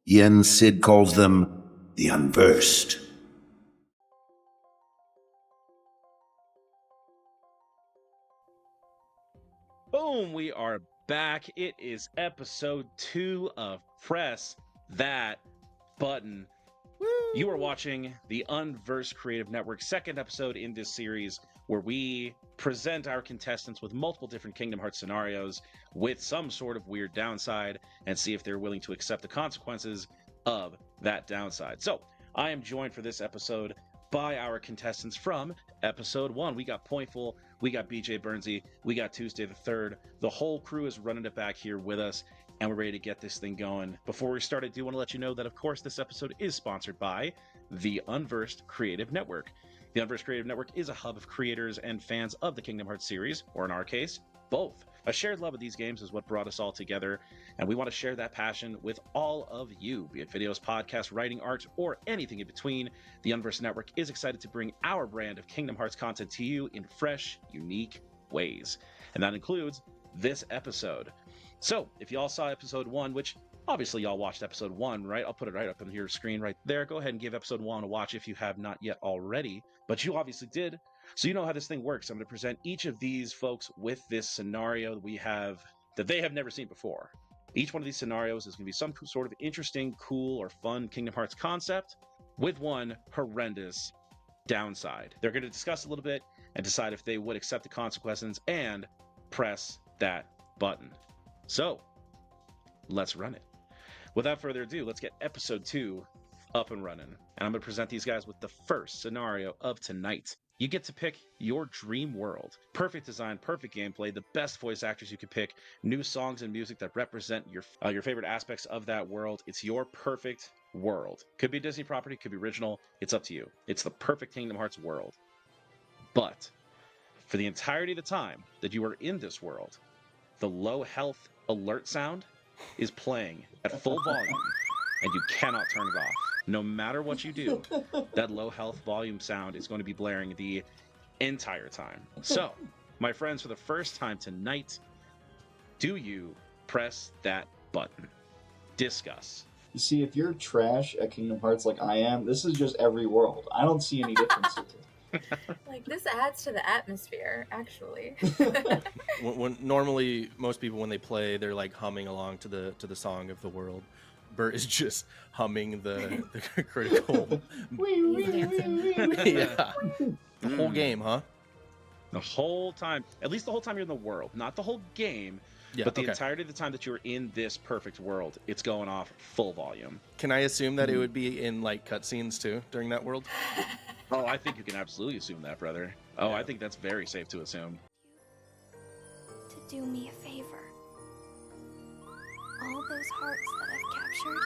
Yen Sid calls them the Unversed. Boom, we are back. It is episode 2 of Press That Button. Woo! You are watching the Unversed Creative Network's second episode in this series where we present our contestants with multiple different Kingdom Hearts scenarios with some sort of weird downside and see if they're willing to accept the consequences of that downside. So, I am joined for this episode by our contestants from episode 1. We got Pointeful, we got BJ Burnsy, we got Tuesday the 3rd. The whole crew is running it back here with us, and we're ready to get this thing going. Before we start, I do want to let you know that, of course, this episode is sponsored by the Unversed Creative Network. The Unversed Creative Network is a hub of creators and fans of the Kingdom Hearts series, or in our case, both. A shared love of these games is what brought us all together, and we want to share that passion with all of you, be it videos, podcasts, writing, art, or anything in between. The Unversed Network is excited to bring our brand of Kingdom Hearts content to you in fresh, unique ways. And that includes this episode. So, if y'all saw episode 1, which obviously y'all watched episode 1, right? I'll put it right up on your screen right there. Go ahead and give episode 1 a watch if you have not yet already, but you obviously did. So you know how this thing works. I'm going to present each of these folks with this scenario that they have never seen before. Each one of these scenarios is going to be some sort of interesting, cool, or fun Kingdom Hearts concept with one horrendous downside. They're going to discuss a little bit and decide if they would accept the consequences and press that button. So, let's run it. Without further ado, let's get episode 2 up and running. And I'm going to present these guys with the first scenario of tonight. You get to pick your dream world. Perfect design, perfect gameplay, the best voice actors you could pick, new songs and music that represent your favorite aspects of that world. It's your perfect world. Could be a Disney property, could be original. It's up to you. It's the perfect Kingdom Hearts world. But for the entirety of the time that you are in this world, the low health alert sound is playing at full volume, and you cannot turn it off. No matter what you do, that low health volume sound is going to be blaring the entire time. So, my friends, for the first time tonight, do you press that button? Discuss. You see, if you're trash at Kingdom Hearts like I am, this is just every world. I don't see any differences. Like, this adds to the atmosphere, actually. when normally most people when they play, they're like humming along to the song of the world. Bert is just humming the critical. Yeah, the whole game, huh? The whole time, at least the whole time you're in the world, not the whole game, but the entirety of the time that you're in this perfect world, it's going off full volume. Can I assume that it would be in like cutscenes too during that world? Oh, I think you can absolutely assume that, brother. Oh, yeah. I think that's very safe to assume. To do me a favor. All those hearts that I've captured.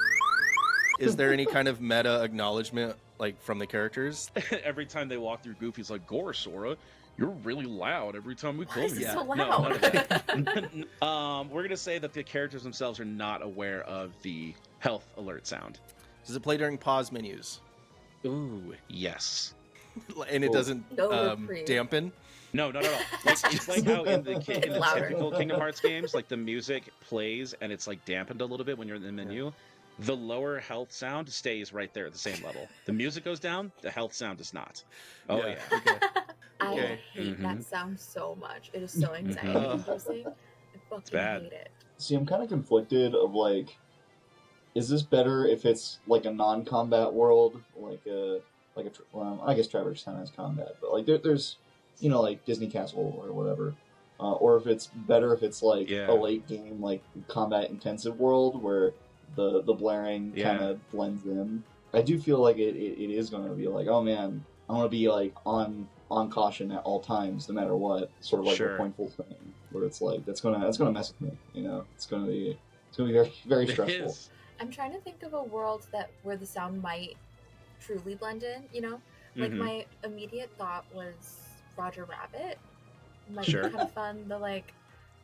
Is there any kind of meta acknowledgement, like, from the characters? Every time they walk through Goofy's like, Gore, Sora, you're really loud every time we come here. So loud? No, we're going to say that the characters themselves are not aware of the health alert sound. Does it play during pause menus? Ooh, yes. And it doesn't dampen? No, not at all. It's like how in the typical Kingdom Hearts games, like the music plays and it's like dampened a little bit when you're in the menu. Yeah. The lower health sound stays right there at the same level. The music goes down, the health sound does not. Oh, yeah. Okay. I hate that sound so much. It is so anxiety-inducing. I fucking hate it. See, I'm kind of conflicted of like, is this better if it's like a non-combat world, I guess Traverse Town has combat, but like there's, you know, like Disney Castle or whatever, or if it's better if it's like a late game, like combat intensive world where the blaring kind of blends in. I do feel like it is going to be like, oh man, I want to be like on caution at all times, no matter what. Sort of like the Pointful thing, where it's like that's gonna mess with me. You know, it's gonna be very very stressful. I'm trying to think of a world where the sound might truly blend in. You know, like my immediate thought was Roger Rabbit. Might be kind of fun. The like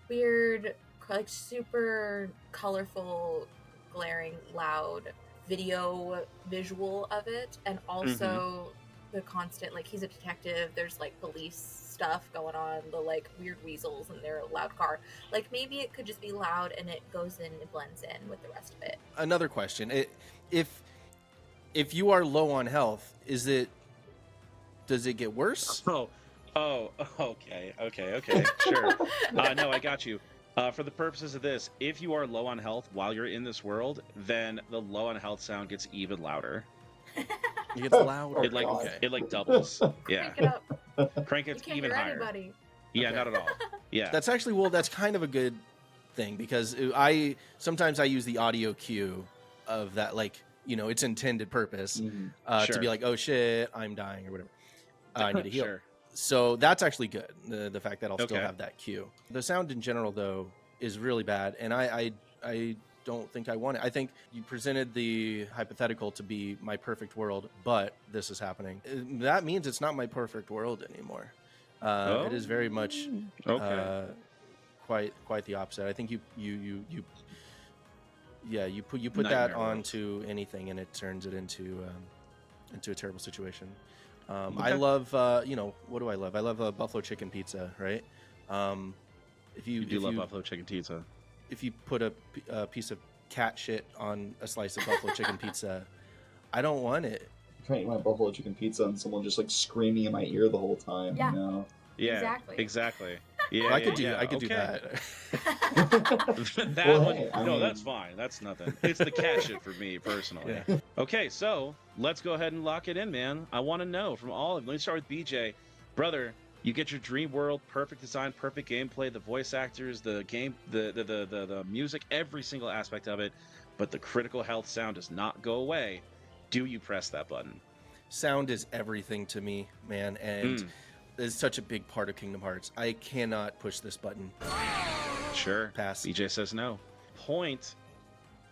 weird, like super colorful, glaring, loud visual of it, and also the constant, like, he's a detective, there's like police stuff going on, the like weird weasels and their loud car. Like, maybe it could just be loud and it goes in, it blends in with the rest of it. Another question: if you are low on health, does it get worse? Okay, sure. No, I got you. For the purposes of this, if you are low on health while you're in this world, then the low on health sound gets even louder. It gets louder. It like God. it like doubles. Yeah, Crank it up. crank You it can't even hear higher. anybody. Yeah, Okay. not at all. Yeah, That's actually that's kind of a good thing, because sometimes I use the audio cue of that, like, its intended purpose Mhm. to be Sure. like, oh shit, I'm dying or whatever. I need to heal. Sure. So that's actually good. The fact that I'll still Okay. have that cue. The sound in general, though, is really bad, and I don't think I want it. I think you presented the hypothetical to be my perfect world, but this is happening. That means it's not my perfect world anymore. It is very much Okay. quite the opposite. I think you put that Nightmare world. onto anything, and it turns it into a terrible situation. I Okay. love what do I love? I love buffalo chicken pizza, right? If You do love buffalo chicken pizza. if you put a piece of cat shit on a slice of buffalo chicken pizza, I don't want it. I'm trying to eat my buffalo chicken pizza and someone just like screaming in my ear the whole time. Yeah. You know? Yeah, Exactly. Yeah, I could do okay. that. That Well, one, hey, I no, mean- that's fine. That's nothing. It's the cat shit for me personally. Yeah. Okay, so let's go ahead and lock it in, man. I want to know from all of them. Let me start with BJ. Brother, you get your dream world, perfect design, perfect gameplay, the voice actors, the game, the music, every single aspect of it, but the critical health sound does not go away. Do you press that button? Sound is everything to me, man, and it's such a big part of Kingdom Hearts. I cannot push this button. Sure. Pass. BJ says no. Point.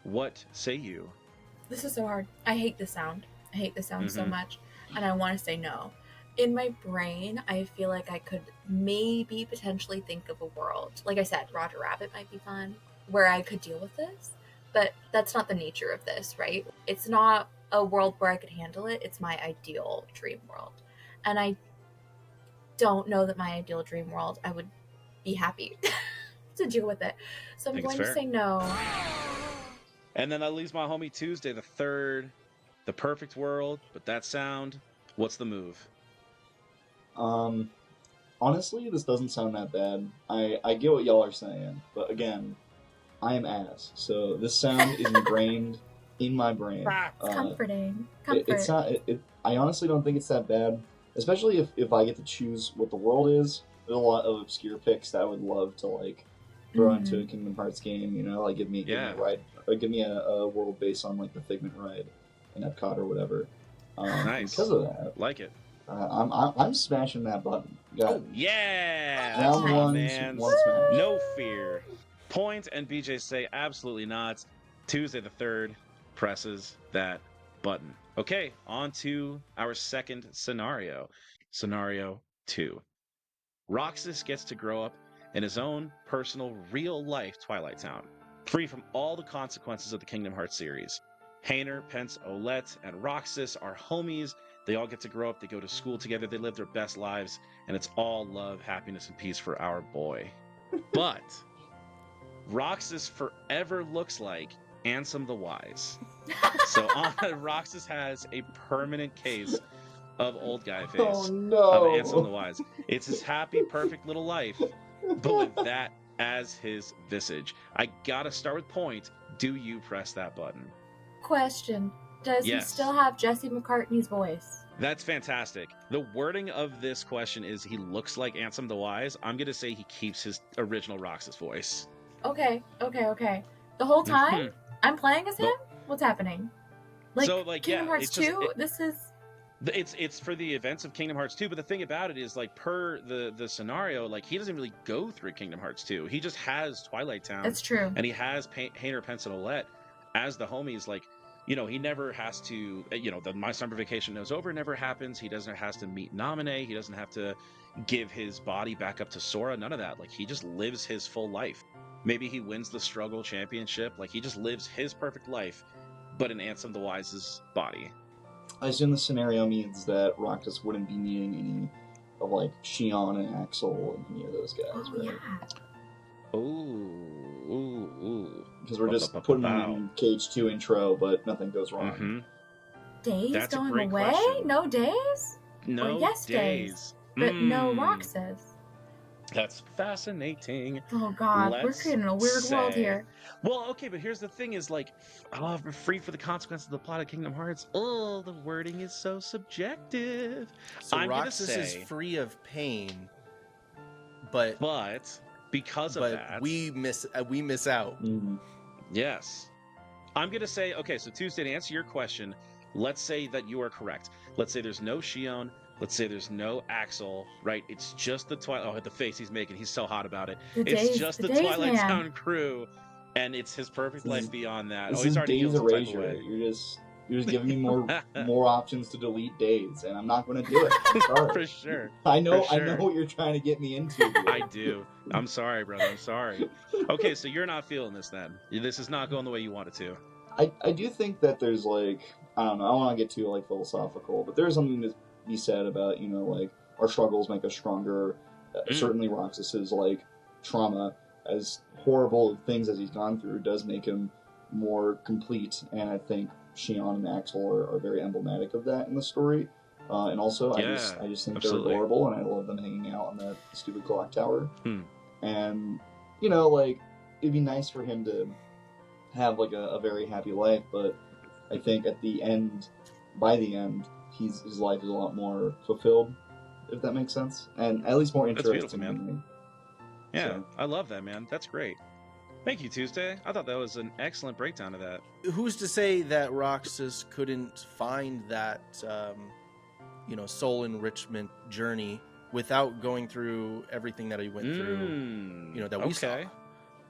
What say you? This is so hard. I hate the sound. I hate the sound so Mhm. much, and I want to say no. In my brain, I feel like I could maybe potentially think of a world. Like I said, Roger Rabbit might be fun, where I could deal with this, but that's not the nature of this, right? It's not a world where I could handle it. It's my ideal dream world. And I don't know that my ideal dream world, I would be happy to deal with it. So I'm Think it's going to fair. say no. And then that leaves my homie Tuesday, the third, the perfect world, but that sound, what's the move? Honestly, this doesn't sound that bad. I get what y'all are saying, but again, I am ass, so this sound is ingrained in my brain. It's comforting. It's not. I honestly don't think it's that bad, especially if I get to choose what the world is. There's a lot of obscure picks that I would love to like throw into a Kingdom Hearts game. You know, like give me a ride, or give me a world based on like the Figment ride in Epcot or whatever. Nice. Because of that, Like it. I'm smashing that button. Got Oh, it. yeah! Round That's my one, man's. one smash. No fear. Point and BJ say absolutely not. Tuesday the third presses that button. Okay, on to our second scenario. Scenario 2. Roxas gets to grow up in his own personal, real-life Twilight Town, free from all the consequences of the Kingdom Hearts series. Hayner, Pence, Olette, and Roxas are homies. They all get to grow up, they go to school together, they live their best lives, and it's all love, happiness, and peace for our boy. But Roxas forever looks like Ansem the Wise. So Roxas has a permanent case of old guy face Oh of no! Ansem the Wise. It's his happy, perfect little life, but with that as his visage. I gotta start with Point. Do you press that button? Question. Does Yes. he still have Jesse McCartney's voice? That's fantastic. The wording of this question is he looks like Ansem the Wise. I'm gonna say he keeps his original Roxas voice. Okay. The whole time I'm playing as him? Well- What's happening? Like, So, like, Kingdom yeah, Hearts it's just- 2? This is... It's for the events of Kingdom Hearts 2, but the thing about it is, like, per the scenario, like, he doesn't really go through Kingdom Hearts 2. He just has Twilight Town. That's true. And he has Hayner, Pence, and Olette as the homies. Like, you know, he never has to, you know, the My Summer Vacation Is Over never happens. He doesn't have to meet Naminé. He doesn't have to give his body back up to Sora. None of that. Like, he just lives his full life. Maybe he wins the Struggle Championship. Like, he just lives his perfect life, but in Ansem the Wise's body. I assume the scenario means that Roxas wouldn't be needing any of like Shion and Axel and any of those guys, Oh, right? yeah. Ooh. Because we're just putting them in Cage 2 intro, but nothing goes wrong. Mm-hmm. Days That's a going great away? question. No days? No Or yes days. But no Mm. Roxas. That's fascinating. Oh god, we're Let's creating a weird world say- here. Well, okay, but here's the thing: is like, oh, free for the consequences of the plot of Kingdom Hearts. Oh, the wording is so subjective. So I'm gonna Roxas is say- free of pain, but because of that, we miss out. Mm-hmm. yes, I'm gonna say, okay, so Tuesday, to answer your question, let's say that you are correct. Let's say there's no Shion. Let's say there's no Axel, right? It's just the Twilight. Oh, the face he's making. He's so hot about it. It's just the Twilight man. Town crew, and it's his perfect life beyond that. This Oh, he's is already Days feeling some type of erasure. way. You're just giving me more options to delete Days, and I'm not going to do it. I'm sorry. For sure. I know For sure. what you're trying to get me into. Here. I do. I'm sorry, brother. I'm sorry. Okay, so you're not feeling this then. This is not going the way you want it to. I do think that there's like, I don't know, I don't want to get too like philosophical, but there's something to be said about, you know, like our struggles make us stronger. Certainly Roxas's like trauma, as horrible things as he's gone through, does make him more complete, and I think Shion and Axel are very emblematic of that in the story. And also, I just think absolutely. they're adorable, and I love them hanging out on that stupid clock tower. Hmm. And you know, like it'd be nice for him to have like a very happy life, but I think by the end, his life is a lot more fulfilled, if that makes sense, and at least more That's interesting. beautiful, man. to me. Yeah, So. I love that, man. That's great. Thank you, Tuesday. I thought that was an excellent breakdown of that. Who's to say that Roxas couldn't find that, soul enrichment journey without going through everything that he went through, that we saw. Okay.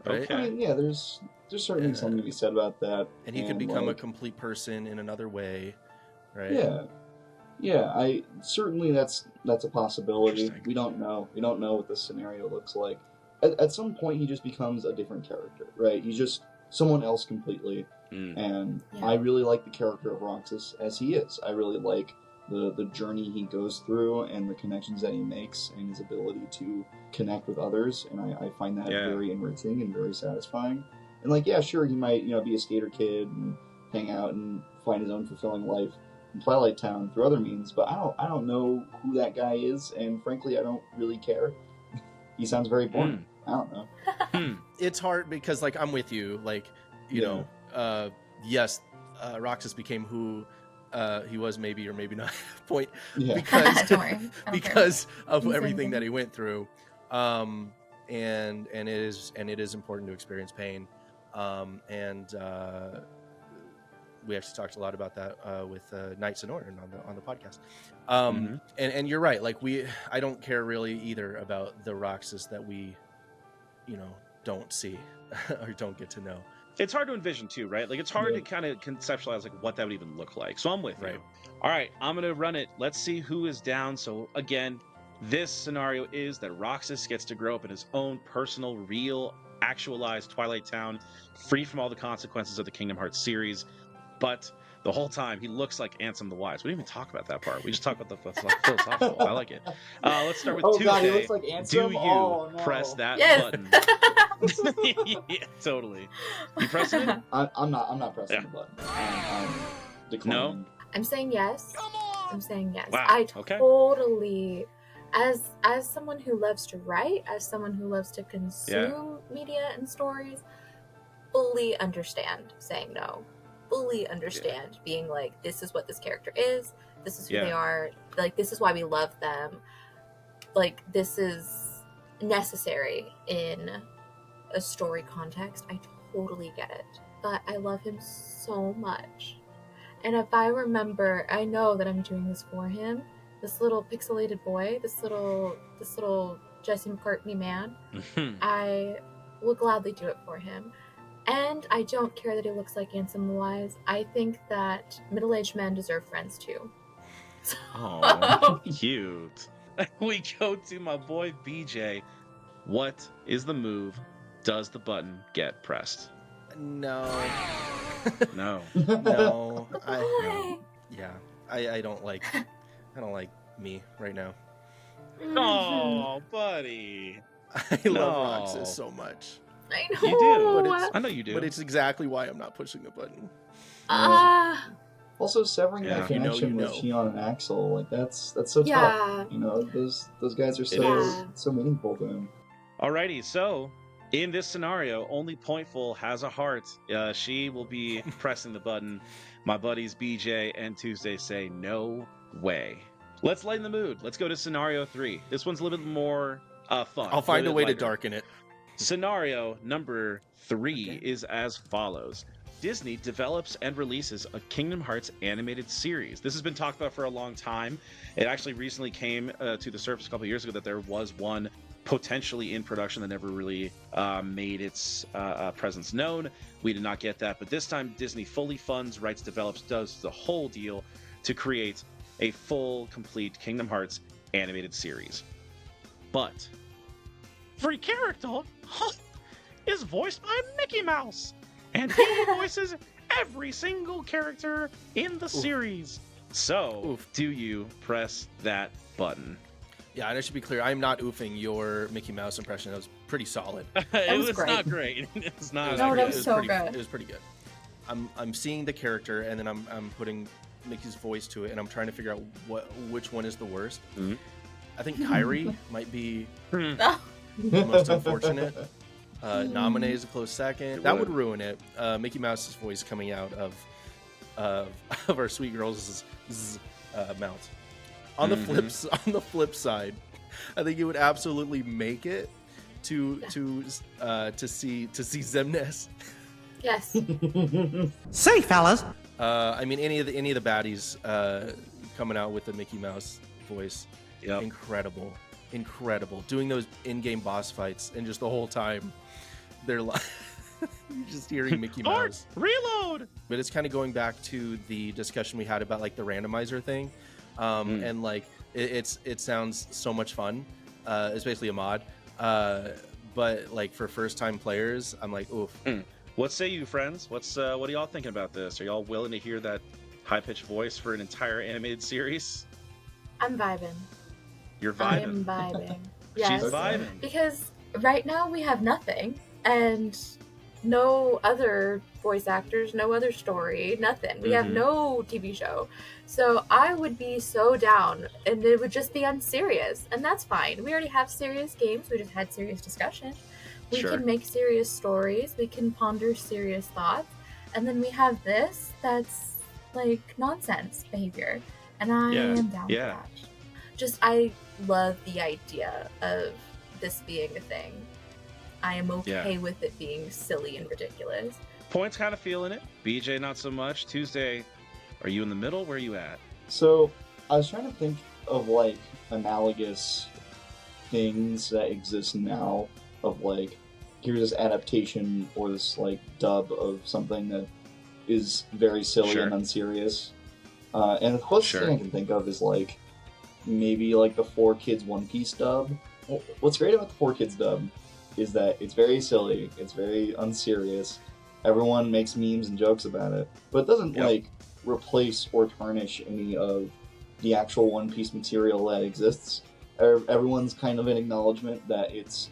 Right? Okay. I mean, yeah, there's certainly something to be said about that, And he could become like, a complete person in another way, right? Yeah. I certainly that's a possibility. Interesting. We don't know what this scenario looks like. At some point, he just becomes a different character, right? He's just someone else completely. And Yeah. I really like the character of Roxas as he is. I really like the journey he goes through and the connections that he makes and his ability to connect with others. And I find that very enriching and very satisfying. And like, yeah, sure, he might, be a skater kid and hang out and find his own fulfilling life in Twilight Town through other means, but I don't know who that guy is, and frankly, I don't really care. He sounds very boring. I don't know. It's hard because, like, I'm with you. Like, yes, Roxas became who he was, maybe or maybe not. Point because Don't worry. I don't because of He's everything anything. that he went through, and it is important to experience pain, and we actually talked a lot about that with Knight Sonoran on the podcast. And you're right. Like I don't care really either about the Roxas that we, don't see or don't get to know. It's hard to envision too, right? Like it's hard to kind of conceptualize like what that would even look like. So I'm with you. All right, I'm gonna run it. Let's see who is down. So again, this scenario is that Roxas gets to grow up in his own personal, real, actualized Twilight Town, free from all the consequences of the Kingdom Hearts series. But the whole time, he looks like Ansem the Wise. We didn't even talk about that part. We just talked about the philosophical. I like it. Let's start with Tuesday. God, he looks like Ansem? Do you Oh, no. press that Yes. button? Yeah, totally. You pressing it? I'm not pressing the button. I'm declining. No? I'm saying yes. I'm saying yes. Wow, I okay. totally, as someone who loves to write, as someone who loves to consume media and stories, fully understand saying no. Fully understand being like, this is what this character is. This is who they are. Like, this is why we love them. Like, this is necessary in a story context. I totally get it. But I love him so much. And if I remember, I know that I'm doing this for him. This little pixelated boy, this little Jesse McCartney man, I will gladly do it for him. And I don't care that he looks like Ansem the Wise. I think that middle-aged men deserve friends too. Oh, cute. We go to my boy BJ. What is the move? Does the button get pressed? No. No. No. Why? Yeah. I don't like me right now. Oh, buddy. I love Roxas so much. I know. You do. But I know you do. But it's exactly why I'm not pushing the button. Also, severing Yeah. that connection You know. with Shion and Axel, like that's so tough. Yeah. You know, those guys are is. so meaningful to him. Alrighty, so in this scenario, only Pointful has a heart. She will be pressing the button. My buddies BJ and Tuesday say no way. Let's lighten the mood. Let's go to scenario 3. This one's a little bit more fun. I'll find a way to lighter. darken it. Scenario number 3 Okay. is as follows. Disney develops and releases a Kingdom Hearts animated series. This has been talked about for a long time. It actually recently came to the surface a couple of years ago that there was one potentially in production that never really made its presence known. We did not get that, but this time Disney fully funds, writes, develops, does the whole deal to create a full, complete Kingdom Hearts animated series. But every character is voiced by Mickey Mouse, and he voices every single character in the series. So, do you press that button? Yeah, and I should be clear, I'm not oofing your Mickey Mouse impression. That was pretty solid. was It's great. not great. It's not. No, great. that was so good. It was pretty good. I'm seeing the character, and then I'm putting Mickey's voice to it, and I'm trying to figure out which one is the worst. Mhm. I think Kyrie might be No. the most unfortunate. Naminé is a close second. That would ruin it. Mickey Mouse's voice coming out of our sweet girl's mouth. On the flip side, I think it would absolutely make it to see Zemnis. Yes. Say, fellas. I mean, any of the baddies coming out with the Mickey Mouse voice, Yep. incredible. Doing those in-game boss fights, and just the whole time they're like just hearing Mickey Mouse. Reload. But it's kind of going back to the discussion we had about like the randomizer thing, and like it sounds so much fun. It's basically a mod, but like for first-time players, I'm like, oof. What say you, friends? What are y'all thinking about this? Are y'all willing to hear that high-pitched voice for an entire animated series? I'm vibing. You're I vibing. am vibing. Yes. She's vibing. Because right now we have nothing, and no other voice actors, no other story, nothing. We have no TV show. So I would be so down, and it would just be unserious, and that's fine. We already have serious games. We just had serious discussion. We Sure. can make serious stories. We can ponder serious thoughts. And then we have this that's like nonsense behavior. And I am down for that. Just, I love the idea of this being a thing. I am okay with it being silly and ridiculous. Point's kind of feeling it. BJ, not so much. Tuesday, are you in the middle? Where are you at? So I was trying to think of like analogous things that exist now of like, here's this adaptation or this like dub of something that is very silly and unserious. And the closest thing I can think of is like maybe like the 4Kids One Piece dub. What's great about the 4Kids dub is that it's very silly, it's very unserious. Everyone makes memes and jokes about it, but it doesn't like replace or tarnish any of the actual One Piece material that exists. Everyone's kind of an acknowledgement that it's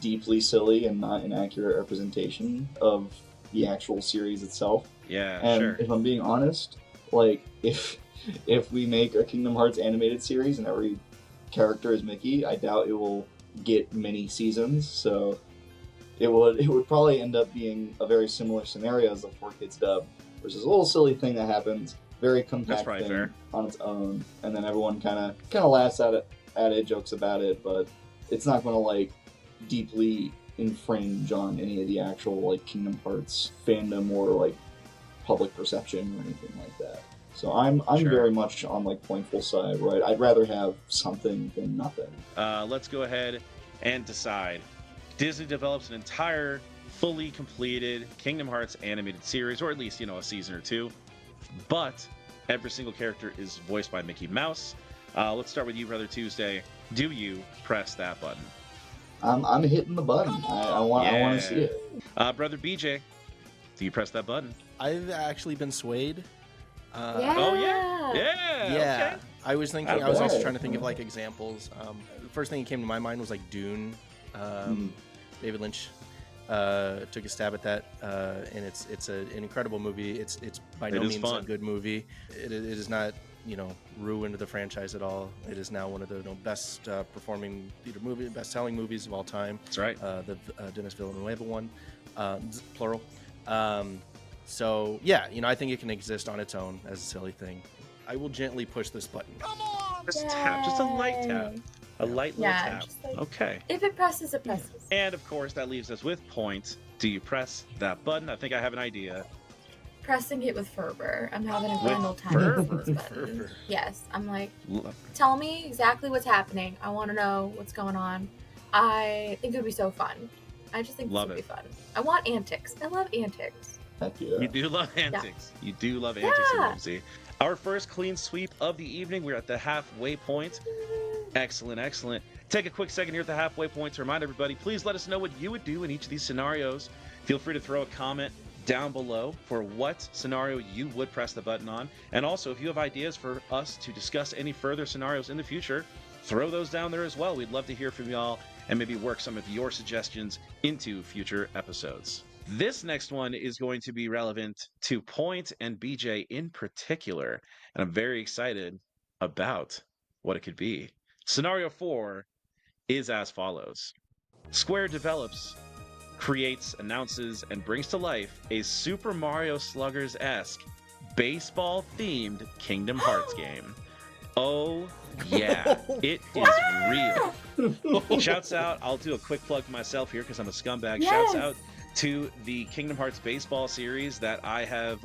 deeply silly and not an accurate representation of the actual series itself. Yeah, and sure. if I'm being honest, like if we make a Kingdom Hearts animated series and every character is Mickey, I doubt it will get many seasons. So it would probably end up being a very similar scenario as the 4Kids dub, which is a little silly thing that happens, very compact thing fair. on its own, and then everyone kind of laughs at it, jokes about it, but it's not going to like deeply infringe on any of the actual like Kingdom Hearts fandom or like public perception or anything like that. So I'm very much on like Pointful side, right? I'd rather have something than nothing. Let's go ahead and decide. Disney develops an entire, fully completed Kingdom Hearts animated series, or at least, a season or two. But every single character is voiced by Mickey Mouse. Let's start with you, Brother Tuesday. Do you press that button? I'm hitting the button. I want to see it. Brother BJ, do you press that button? I've actually been swayed. Yeah. Oh yeah. Yeah. Okay. I was thinking. I was also Okay. trying to think of like examples. The first thing that came to my mind was like Dune. David Lynch took a stab at that, and it's an incredible movie. It's by no It is means fun. a good movie. It is not ruined the franchise at all. It is now one of the best performing theater movie, best selling movies of all time. That's right. The Denis Villeneuve one, plural. So yeah, I think it can exist on its own as a silly thing. I will gently push this button. Just tap, just a light tap, a light little Yeah, tap. just like, Okay. if it presses, it presses. And of course, that leaves us with Point. Do you press that button? I think I have an idea. Pressing it with fervor. I'm having a With grand old time fervor? with this button. Fervor. Yes, I'm like, L- tell me exactly what's happening. I want to know what's going on. I think it would be so fun. I just think Love this would it. be fun. I want antics. I love antics. Heck yeah. You do love antics. You do love antics and Yeah. whimsy. Our first clean sweep of the evening. We're at the halfway point. Excellent, excellent. Take a quick second here at the halfway point to remind everybody, please let us know what you would do in each of these scenarios. Feel free to throw a comment down below for what scenario you would press the button on. And also, if you have ideas for us to discuss any further scenarios in the future, throw those down there as well. We'd love to hear from y'all and maybe work some of your suggestions into future episodes. This next one is going to be relevant to Point and BJ in particular, and I'm very excited about what it could be. Scenario 4 is as follows. Square develops, creates, announces, and brings to life a Super Mario Sluggers-esque baseball-themed Kingdom Hearts game. Oh yeah, it is real. Shouts out, I'll do a quick plug for myself here because I'm a scumbag. Yes. Shouts out to the Kingdom Hearts baseball series that I have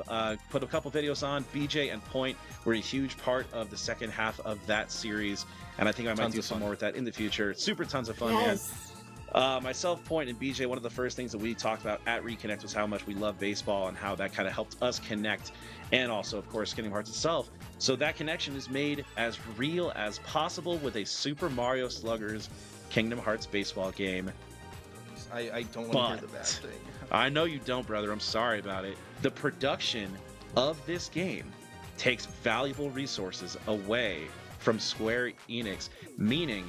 put a couple videos on. BJ and Point were a huge part of the second half of that series, and I think I might Tons do of some fun. more with that in the future. Super tons of fun, man. Yes. Myself, Point, and BJ, one of the first things that we talked about at Reconnect was how much we love baseball and how that kind of helped us connect, and also, of course, Kingdom Hearts itself. So that connection is made as real as possible with a Super Mario Sluggers Kingdom Hearts baseball game. I don't want to hear the bad But thing. I know you don't, brother. I'm sorry about it. The production of this game takes valuable resources away from Square Enix, meaning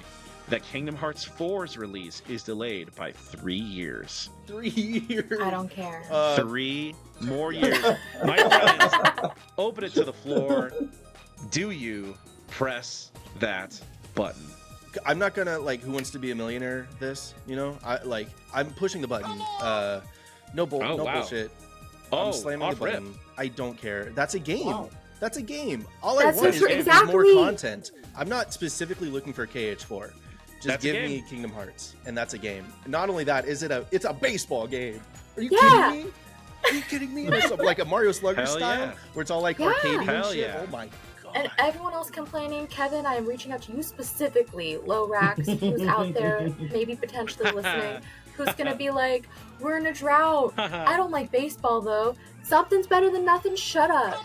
that Kingdom Hearts 4's release is delayed by 3 years. 3 years. I don't care. 3 more years. My friends, open it to the floor. Do you press that button? I'm not gonna like Who Wants to Be a Millionaire this, I'm pushing the button. No Oh, wow. bullshit. Oh, I'm slamming the off rip. button. I don't care. That's a game. Wow. That's a game. All That's I want is exactly. more content. I'm not specifically looking for KH4. Just That's a give game. me Kingdom Hearts, and that's a game. Not only that, it's a baseball game. Are you Yeah. kidding me? Are you kidding me? And it's like a Mario Slugger Hell style, yeah. where it's all like Yeah. arcadey and Hell shit. yeah. Oh my god. And everyone else complaining, Kevin, I am reaching out to you specifically, Lorax, who's out there, maybe potentially listening, who's gonna be like, we're in a drought. I don't like baseball though. Something's better than nothing. Shut up.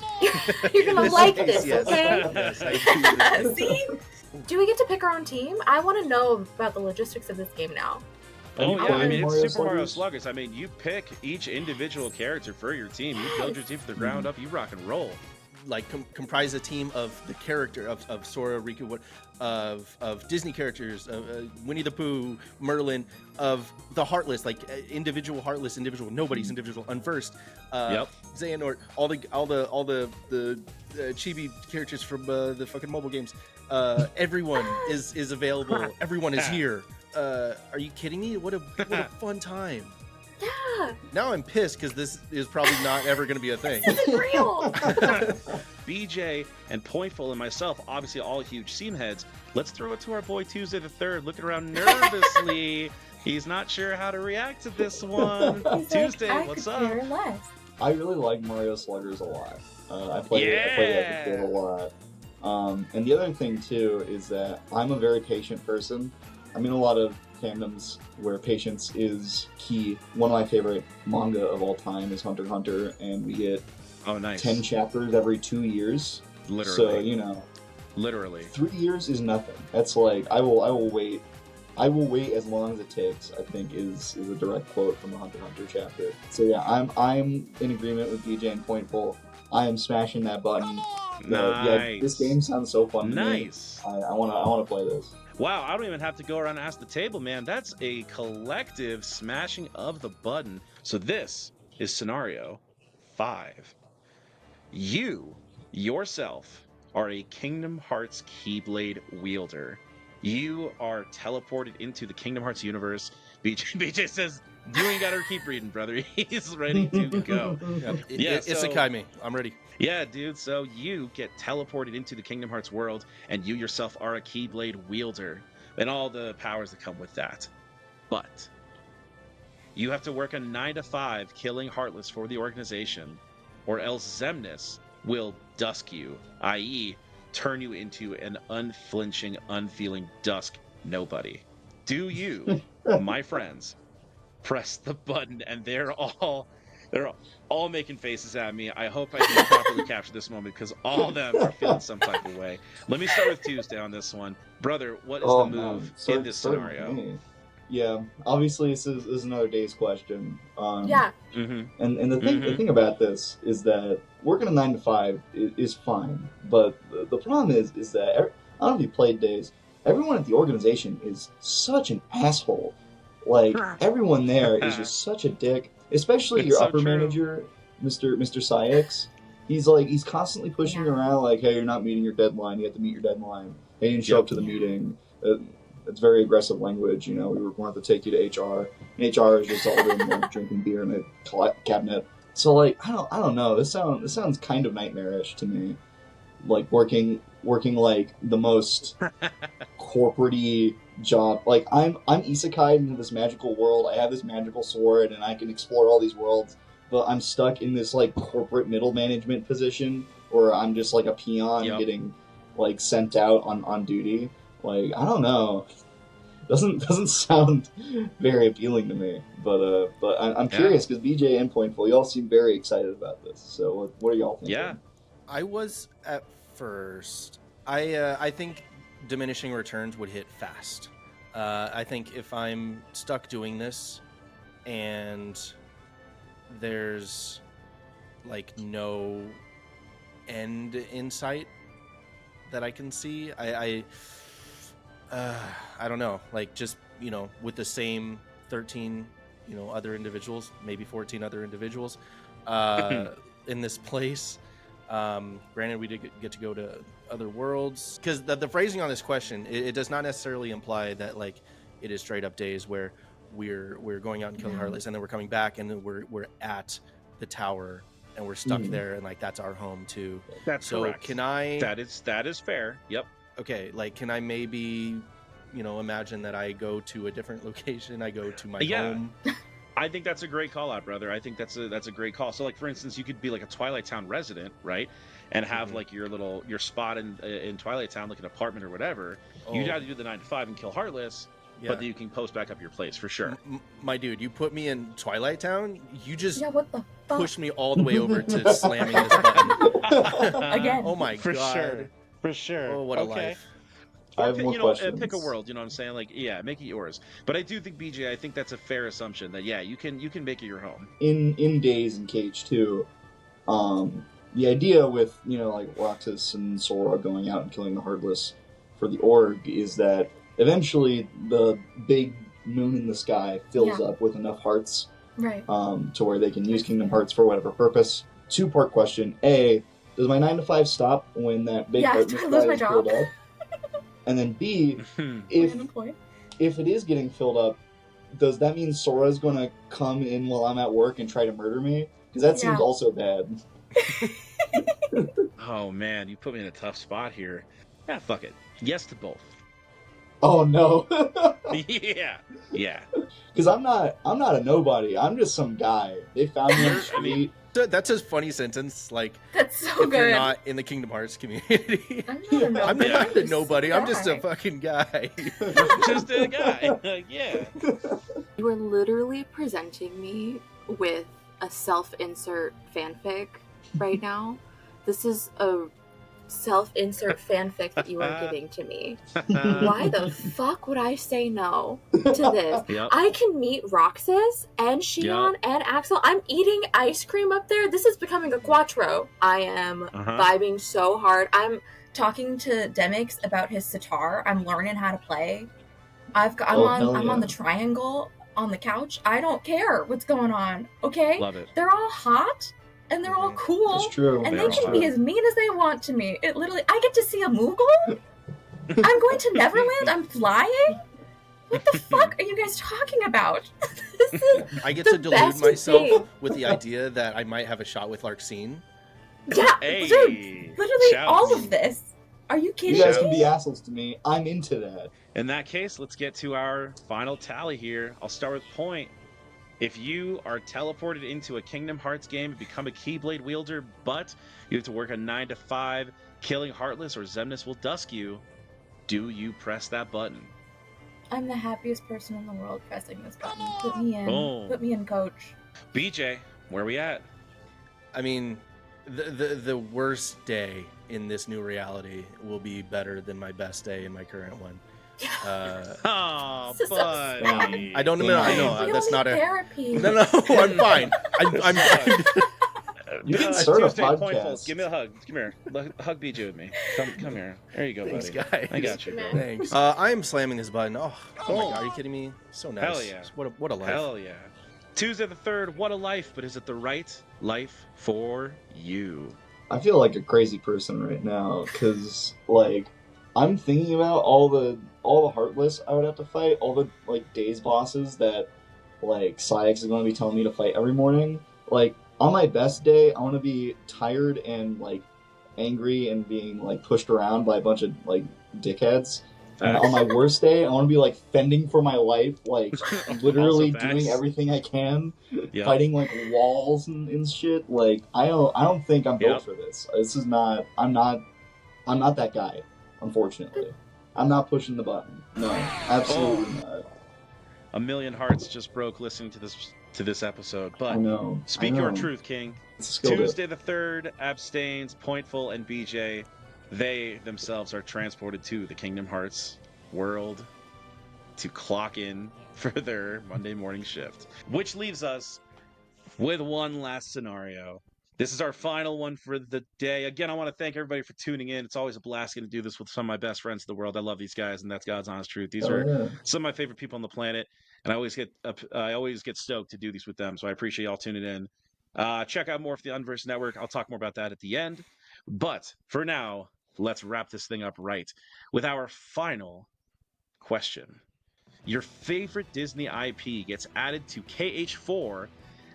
You're gonna This like is- this, yes. okay? Yes, I do. See? Do we get to pick our own team? I want to know about the logistics of this game now. Oh you yeah, I played mean it's Mario Super Mario Sluggers? Sluggers. I mean you pick each individual character for your team. You build your team from the ground up. You rock and roll. Like comprise a team of the character of Sora, Riku, of Disney characters, Winnie the Pooh, Merlin, of the Heartless, like individual Heartless, individual Nobody's, individual Unversed, Yep. Xehanort, all the chibi characters from the fucking mobile games. Everyone is available. Everyone is here. Are you kidding me? What a fun time. Yeah, Now I'm pissed because this is probably not ever going to be a thing. this is real. BJ and Pointful and myself, obviously all huge seam heads. Let's throw it to our boy Tuesday the 3rd, looking around nervously. He's not sure how to react to this one. He's Tuesday, like, I what's could up? care less. I really like Mario Sluggers a lot. I played it as a kid a lot. And the other thing too is that I'm a very patient person. I'm in a lot of fandoms where patience is key. One of my favorite manga of all time is Hunter x Hunter, and we get Oh, nice. 10 chapters every 2 years. Literally. So, Literally. 3 years is nothing. That's like, I will wait. I will wait as long as it takes, I think is a direct quote from the Hunter x Hunter chapter. So yeah, I'm in agreement with BJ and Pointful. I am smashing that button. Nice. Yeah, this game sounds so fun to me. Nice. I wanna play this. Wow, I don't even have to go around and ask the table, man. That's a collective smashing of the button. So this is scenario 5. You, yourself, are a Kingdom Hearts Keyblade wielder. You are teleported into the Kingdom Hearts universe. BJ says, you ain't got to keep reading, brother. He's ready to go. Yeah, Isekai me. I'm ready. Yeah, dude. So you get teleported into the Kingdom Hearts world, and you yourself are a Keyblade wielder, and all the powers that come with that. But you have to work a 9 to 5 killing Heartless for the organization, or else Xemnas will dusk you, i.e., turn you into an unflinching, unfeeling dusk nobody. Do you, my friends, press the button? And they're all making faces at me. I hope I can properly capture this moment because all of them are feeling some type of way. Let me start with Tuesday on this one. Brother, what is the move in this scenario? Yeah, obviously this is another day's question. Yeah. Mm-hmm. And the thing about this is that working a 9 to 5 is fine, but the problem is that I don't know if you played Days. Everyone at the organization is such an asshole. Like everyone there is just such a dick. Especially It's your so upper true. manager, Mr. Syx. He's constantly pushing you around like, hey, you're not meeting your deadline. You have to meet your deadline. Hey, you didn't show up to the meeting. It's very aggressive language. You know, we were going to take you to HR. And HR is just all in like, drinking beer in a cabinet. So like, I don't know. This sounds kind of nightmarish to me. Like working like the most corporate-y job. Like I'm isekai into this magical world. I have this magical sword and I can explore all these worlds, but I'm stuck in this like corporate middle management position where I'm just like a peon getting like sent out on duty. Like I don't know. Doesn't sound very appealing to me, but I'm curious because BJ and Pointeful, y'all seem very excited about this. So what are y'all thinking? Yeah, I was at first. I think diminishing returns would hit fast. I think if I'm stuck doing this and there's like no end in sight that I can see, I don't know, like just, you know, with the same 13, you know, other individuals, maybe 14 other individuals in this place. Granted, we did get to go to other worlds, because the phrasing on this question, it does not necessarily imply that like it is straight up days where we're going out and killing Heartless and then we're coming back and then we're at the tower and we're stuck there and like that's our home too. That's so correct. Can I? That is fair. Yep. Okay, like can I maybe, you know, imagine that I go to a different location? I go to my home. I think that's a great call out, brother. I think that's a great call. So like for instance, you could be like a Twilight Town resident, right? And have like your spot in Twilight Town, like an apartment or whatever. You'd have to do the 9 to 5 and kill Heartless, but then you can post back up your place for sure. My dude, you put me in Twilight Town, you just what the fuck? pushed me all the way over to slamming this button. Again. Oh my god. For sure. Oh, what a life. I have more questions. Pick a world, you know what I'm saying? Like, yeah, make it yours. But I do think, BJ, I think that's a fair assumption that, yeah, you can make it your home. In Days and Cage 2, the idea with, you know, like Roxas and Sora going out and killing the Heartless for the org is that eventually the big moon in the sky fills up with enough hearts to where they can use Kingdom Hearts for whatever purpose. 2-part question. A, does my 9 to 5 stop when that big heart in the sky is filled up? And then B, if it is getting filled up, does that mean Sora's going to come in while I'm at work and try to murder me? Because that seems also bad. Oh, man, you put me in a tough spot here. Yeah, fuck it. Yes to both. Oh, no. Yeah. Because I'm not a nobody. I'm just some guy. They found me on the street. That's a funny sentence. Like, that's so if good. You're not in the Kingdom Hearts community. I'm not a nobody. I'm just a fucking guy. Just a guy. Yeah. You are literally presenting me with a self-insert fanfic right now. This is a self-insert fanfic that you are giving to me. Why the fuck would I say no to this? Yep. I can meet Roxas and Shion and Axel. I'm eating ice cream up there. This is becoming a quattro. I am vibing so hard. I'm talking to Demix about his sitar. I'm learning how to play. I'm on the triangle on the couch. I don't care what's going on. Okay, Love it. They're all hot and they're all cool. It's true. And They they are can hot. be as mean as they want to me. It literally, I get to see a Moogle. I'm going to Neverland. I'm flying. What the fuck are you guys talking about? This is I get the to delude best myself thing. with the idea that I might have a shot with Larxene. Yeah, Hey, dude, literally shouts. all of this. Are you kidding You guys me? can be assholes to me. I'm into that. In that case, let's get to our final tally here. I'll start with Point. If you are teleported into a Kingdom Hearts game and become a Keyblade wielder, but you have to work a 9 to 5, killing Heartless or Xemnas will dusk you, do you press that button? I'm the happiest person in the world pressing this button. Put me in. Boom. Put me in, coach. BJ, where we at? I mean, the worst day in this new reality will be better than my best day in my current one. Oh, This is so buddy. I don't know. Yeah. I know You that's need not a. therapy. No, I'm fine. I'm You can start a Tuesday, Pointful, podcast. give me a hug. Come here. Hug BJ with me. Come here. There you go, Thanks, buddy. guys. I got you, bro. Thanks. I am slamming this button. Oh my Boom. god, are you kidding me? So nice. Hell yeah. What a life. Hell yeah. Tuesday the 3rd, what a life, but is it the right life for you? I feel like a crazy person right now because, like, I'm thinking about all the Heartless I would have to fight, all the like days bosses that like Syx is going to be telling me to fight every morning. Like on my best day, I want to be tired and like angry and being like pushed around by a bunch of like dickheads. And on my worst day, I want to be like fending for my life, like literally Also facts. doing everything I can, Yep. fighting like walls and shit. Like I don't think I'm built Yep. for this. This is not. I'm not that guy. Unfortunately, I'm not pushing the button. No, absolutely not. A million hearts just broke listening to this episode. I But know. speak I know. your truth, King. It's a skill bit. Tuesday the 3rd abstains, Pointful and BJ. They themselves are transported to the Kingdom Hearts world to clock in for their Monday morning shift. Which leaves us with one last scenario. This is our final one for the day. Again, I want to thank everybody for tuning in. It's always a blast getting to do this with some of my best friends in the world. I love these guys, and that's God's honest truth. These Oh, are yeah. some of my favorite people on the planet, and I always get stoked to do these with them. So I appreciate y'all tuning in. Check out more of the Unverse Network. I'll talk more about that at the end. But for now, let's wrap this thing up right with our final question. Your favorite Disney IP gets added to KH4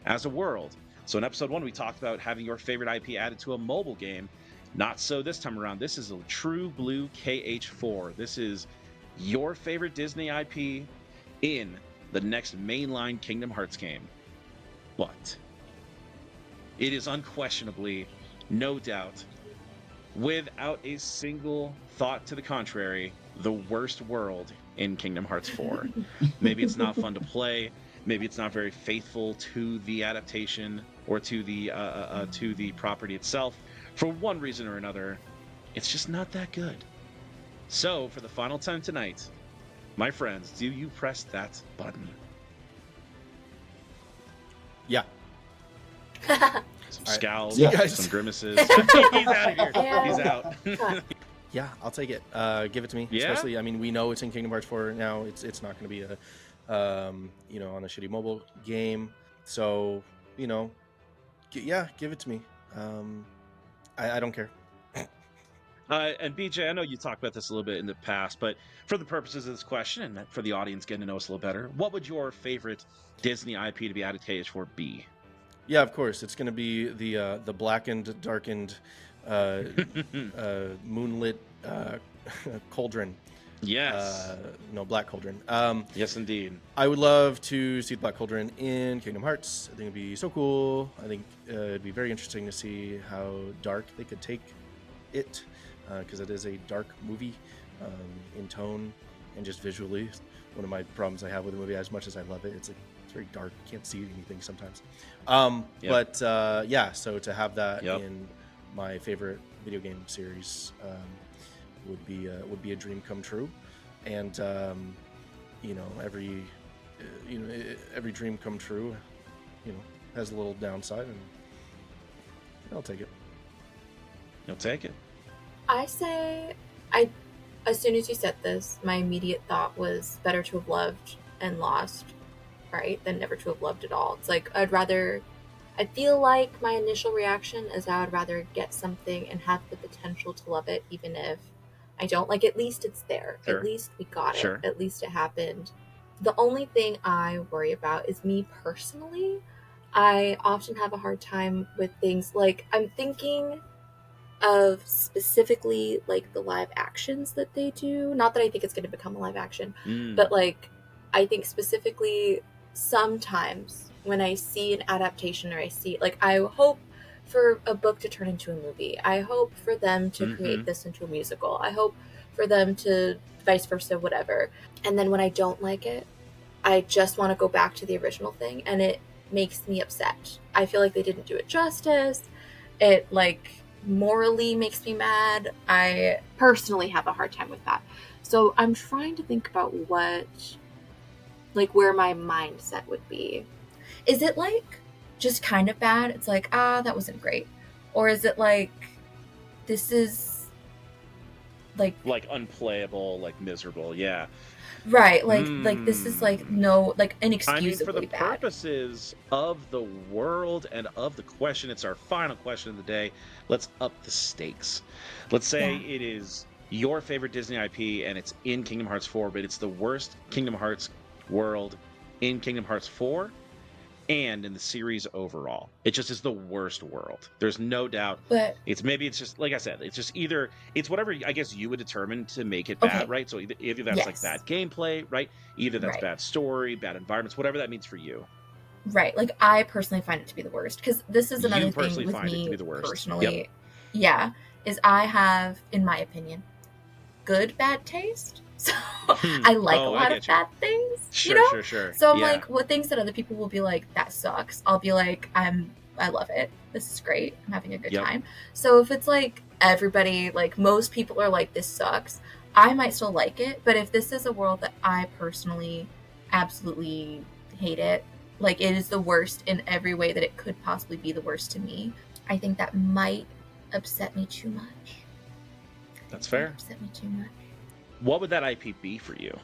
as a world. So in episode 1, we talked about having your favorite IP added to a mobile game. Not so this time around. This is a true blue KH4. This is your favorite Disney IP in the next mainline Kingdom Hearts game. But it is unquestionably, no doubt, without a single thought to the contrary, the worst world in Kingdom Hearts 4. Maybe it's not fun to play. Maybe it's not very faithful to the adaptation or to the property itself. For one reason or another, it's just not that good. So, for the final time tonight, my friends, do you press that button? Yeah. Some All right. scowls, See you guys. some grimaces. He's out of here. Yeah. He's out. Yeah, I'll take it. Give it to me. Yeah? Especially, I mean, we know it's in Kingdom Hearts 4 now. It's not going to be a, on a shitty mobile game. So, give it to me. I don't care. And BJ, I know you talked about this a little bit in the past, but for the purposes of this question and for the audience getting to know us a little better, what would your favorite Disney IP to be added to KH4 be? Yeah, of course. It's going to be the blackened, darkened, moonlit cauldron. Yes. Black cauldron. Yes, indeed. I would love to see the Black Cauldron in Kingdom Hearts. I think it'd be so cool. I think it'd be very interesting to see how dark they could take it, because it is a dark movie in tone and just visually. One of my problems I have with the movie, as much as I love it, it's very dark. You can't see anything sometimes. Yep. But so to have that Yep. in my favorite video game series would be a dream come true, and every dream come true, has a little downside, and I'll take it. You'll take it. I say, as soon as you said this, my immediate thought was better to have loved and lost, right, than never to have loved at all. It's like I feel like my initial reaction is I would rather get something and have the potential to love it, even if I don't. Like, at least it's there. Sure. At least we got Sure. it. At least it happened. The only thing I worry about is me personally. I often have a hard time with things like, I'm thinking of specifically like the live actions that they do. Not that I think it's going to become a live action, but like I think specifically sometimes when I see an adaptation, or I see, like, I hope for a book to turn into a movie. I hope for them to create this into a musical. I hope for them to vice versa, whatever. And then when I don't like it, I just want to go back to the original thing, and it makes me upset. I feel like they didn't do it justice. It, like, morally makes me mad. I personally have a hard time with that. So I'm trying to think about where my mindset would be. Is it like just kind of bad? It's like, that wasn't great. Or is it like, this is like unplayable, like miserable? Yeah. Right, like this is like inexcusably I mean, for the bad. purposes of the world and of the question, it's our final question of the day. Let's up the stakes. Let's say it is your favorite Disney IP and it's in Kingdom Hearts 4, but it's the worst Kingdom Hearts world in Kingdom Hearts 4 and in the series overall. It just is the worst world. There's no doubt. But it's just, like I said, it's just either, it's whatever I guess you would determine to make it bad, right? So either that's like bad gameplay, right? Either that's bad story, bad environments, whatever that means for you. Right. Like, I personally find it to be the worst, because this is another thing with me personally. Yeah, is I have, in my opinion, good bad taste. So I like a lot of bad things. Sure. So I'm like, what things that other people will be like, that sucks, I'll be like, I love it. This is great. I'm having a good time. So if it's like everybody, like most people are like, this sucks, I might still like it. But if this is a world that I personally absolutely hate it, like it is the worst in every way that it could possibly be the worst to me, I think that might upset me too much. That's fair. Upset me too much. What would that IP be for you?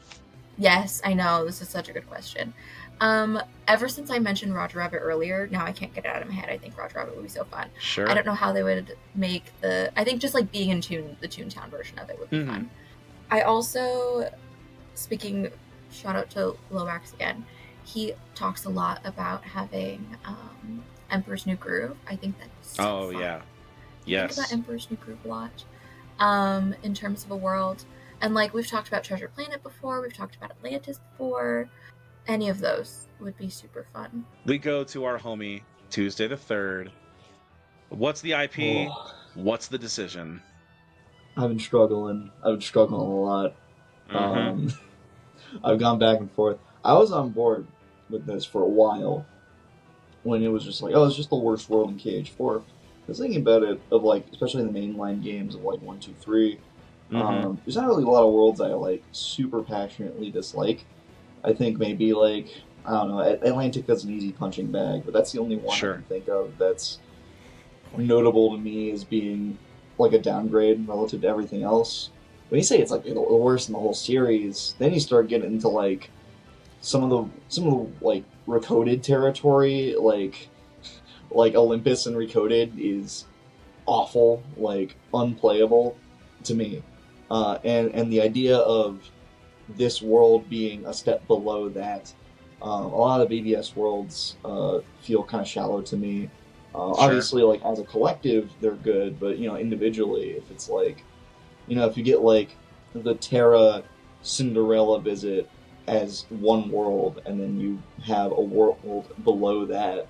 Yes, I know. This is such a good question. Ever since I mentioned Roger Rabbit earlier, now I can't get it out of my head. I think Roger Rabbit would be so fun. Sure. I don't know how they would make I think just like being in the Toontown version of it would be fun. I also, shout out to Lomax again, he talks a lot about having Emperor's New Groove. I think that's so fun. Yeah. Yes. I think about Emperor's New Groove a lot in terms of a world. And like we've talked about Treasure Planet before, we've talked about Atlantis before. Any of those would be super fun. We go to our homie Tuesday the 3rd. What's the IP? What's the decision? I've been struggling a lot. I've gone back and forth. I was on board with this for a while when it was just like, it's just the worst world in KH4. I was thinking about it, of like, especially the mainline games of like 1, 2, 3. There's not really a lot of worlds I like super passionately dislike. I think maybe like, I don't know, Atlantica's an easy punching bag, but that's the only one I can think of that's notable to me as being like a downgrade relative to everything else. When you say it's like the worst in the whole series, then you start getting into like some of the like Recoded territory, like Olympus and Recoded is awful, like unplayable to me. And the idea of this world being a step below that, a lot of the BBS worlds feel kind of shallow to me. Obviously, like as a collective, they're good, but individually, if it's like, if you get like the Terra Cinderella visit as one world, and then you have a world below that,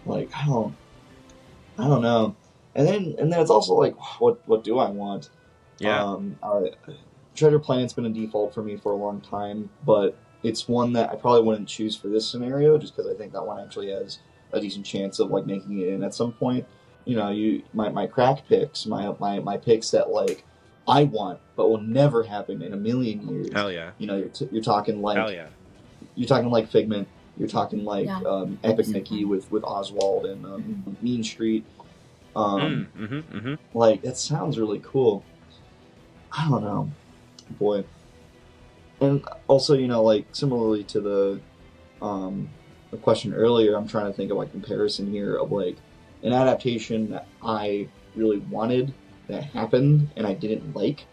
like I don't know. And then it's also like, what do I want? Yeah. Treasure Planet's been a default for me for a long time, but it's one that I probably wouldn't choose for this scenario, just because I think that one actually has a decent chance of like making it in at some point. my crack picks, my picks that like I want but will never happen in a million years. Hell yeah. You're talking like Hell yeah. You're talking like Figment. You're talking like Yeah. Epic Mickey with Oswald and Mean Street. Mm-hmm. Like that sounds really cool. I don't know, boy. And also, like similarly to the question earlier, I'm trying to think of like comparison here of like an adaptation that I really wanted that happened and I didn't like.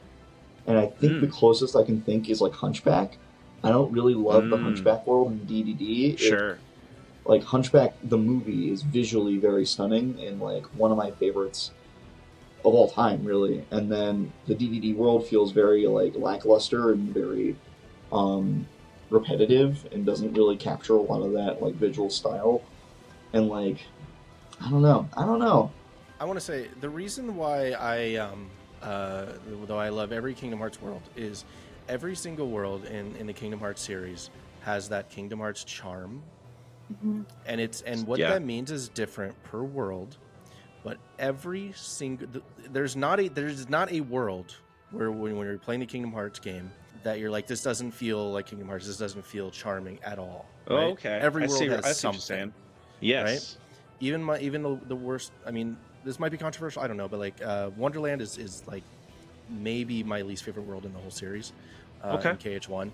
And I think the closest I can think is like Hunchback. I don't really love the Hunchback world in DDD. Sure. Like Hunchback, the movie is visually very stunning and like one of my favorites of all time, really. And then the DDD world feels very like lackluster and very repetitive and doesn't really capture a lot of that like visual style. And like, I don't know. I want to say the reason why though I love every Kingdom Hearts world, is every single world in the Kingdom Hearts series has that Kingdom Hearts charm. And what that means is different per world, but every single there's not a world where when you're playing the Kingdom Hearts game that you're like, this doesn't feel like Kingdom Hearts, this doesn't feel charming at all. Right? Oh, okay. Every I world see has what you're saying. Yes. Right? Even the worst. I mean, this might be controversial. I don't know, but like Wonderland is like maybe my least favorite world in the whole series. In KH1.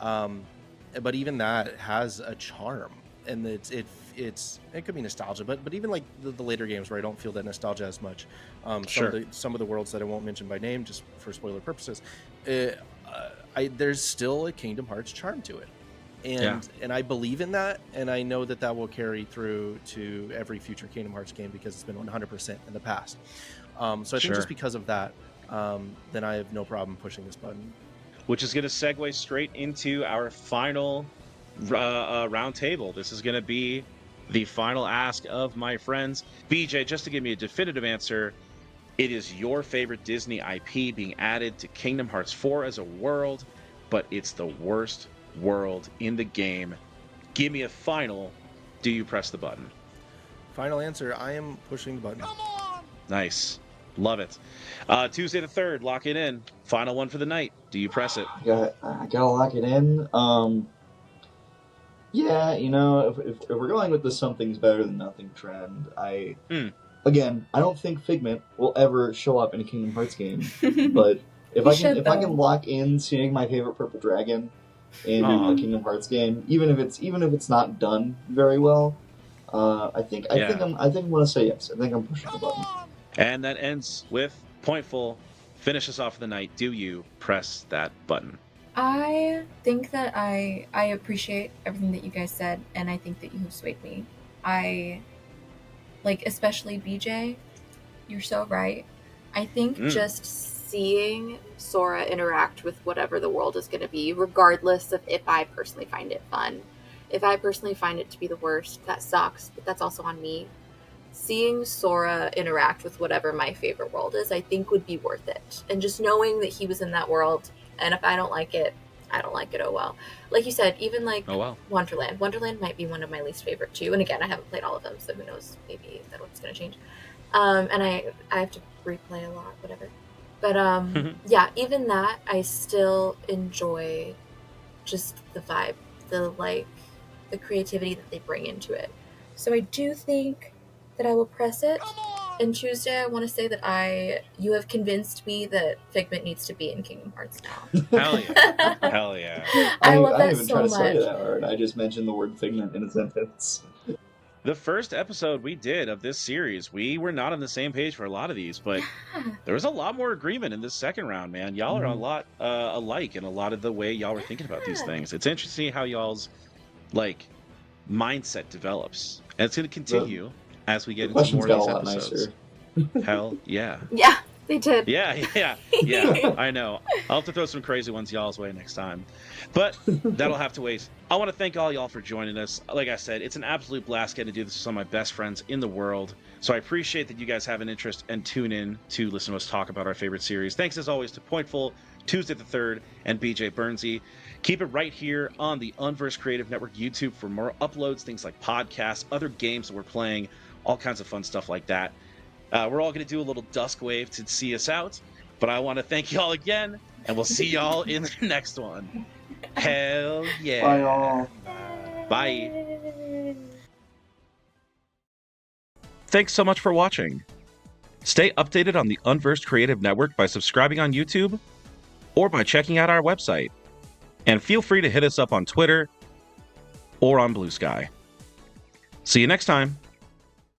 But even that has a charm, and it could be nostalgia, but even like the later games where I don't feel that nostalgia as much. Some of the worlds that I won't mention by name just for spoiler purposes, there's still a Kingdom Hearts charm to it. And I believe in that, and I know that will carry through to every future Kingdom Hearts game because it's been 100% in the past. So I think just because of that, then I have no problem pushing this button. Which is going to segue straight into our final round table. This is going to be the final ask of my friends. BJ, just to give me a definitive answer, it is your favorite Disney IP being added to Kingdom Hearts 4 as a world, but it's the worst world in the game. Give me a final. Do you press the button? Final answer, I am pushing the button. Come on! Nice. Love it. Tuesday the 3rd, lock it in. Final one for the night. Do you press it? I gotta lock it in. Yeah, if we're going with the something's better than nothing trend, again, I don't think Figment will ever show up in a Kingdom Hearts game. But if I can lock in seeing my favorite purple dragon in a Kingdom Hearts game, even if it's not done very well, I think I'm gonna say yes. I think I'm pushing the button. And that ends with Pointful. Finish us off for the night. Do you press that button? I think that I appreciate everything that you guys said, and I think that you have swayed me. I like, especially BJ, you're so right. I think just seeing Sora interact with whatever the world is going to be, regardless of if I personally find it fun. If I personally find it to be the worst, that sucks, but that's also on me. Seeing Sora interact with whatever my favorite world is, I think would be worth it. And just knowing that he was in that world, and if I don't like it, I don't like it, oh well. Like you said, even like Wonderland. Wonderland might be one of my least favorite too. And again, I haven't played all of them, so who knows, maybe that one's going to change. And I have to replay a lot, whatever. But yeah, even that, I still enjoy just the vibe, the creativity that they bring into it. So I do think that I will press it. And Tuesday, I want to say that you have convinced me that Figment needs to be in Kingdom Hearts now. Hell yeah. Hell yeah. I love that I didn't even so try to much. say that hard. I just mentioned the word Figment in a sentence. The first episode we did of this series, we were not on the same page for a lot of these, but there was a lot more agreement in this second round, man. Y'all are a lot alike in a lot of the way y'all were thinking about these things. It's interesting how y'all's mindset develops. And it's going to continue as we get into more of these episodes. Hell yeah. Yeah, they did. Yeah, I know. I'll have to throw some crazy ones y'all's way next time. But that'll have to wait. I want to thank all y'all for joining us. Like I said, it's an absolute blast getting to do this with some of my best friends in the world. So I appreciate that you guys have an interest and tune in to listen to us talk about our favorite series. Thanks as always to Pointful, Tuesday the 3rd, and BJ Burnsy. Keep it right here on the Unverse Creative Network YouTube for more uploads, things like podcasts, other games that we're playing, all kinds of fun stuff like that. We're all going to do a little dusk wave to see us out. But I want to thank y'all again, and we'll see y'all in the next one. Hell yeah. Bye, y'all. Bye. Thanks so much for watching. Stay updated on the Unversed Creative Network by subscribing on YouTube or by checking out our website. And feel free to hit us up on Twitter or on Blue Sky. See you next time.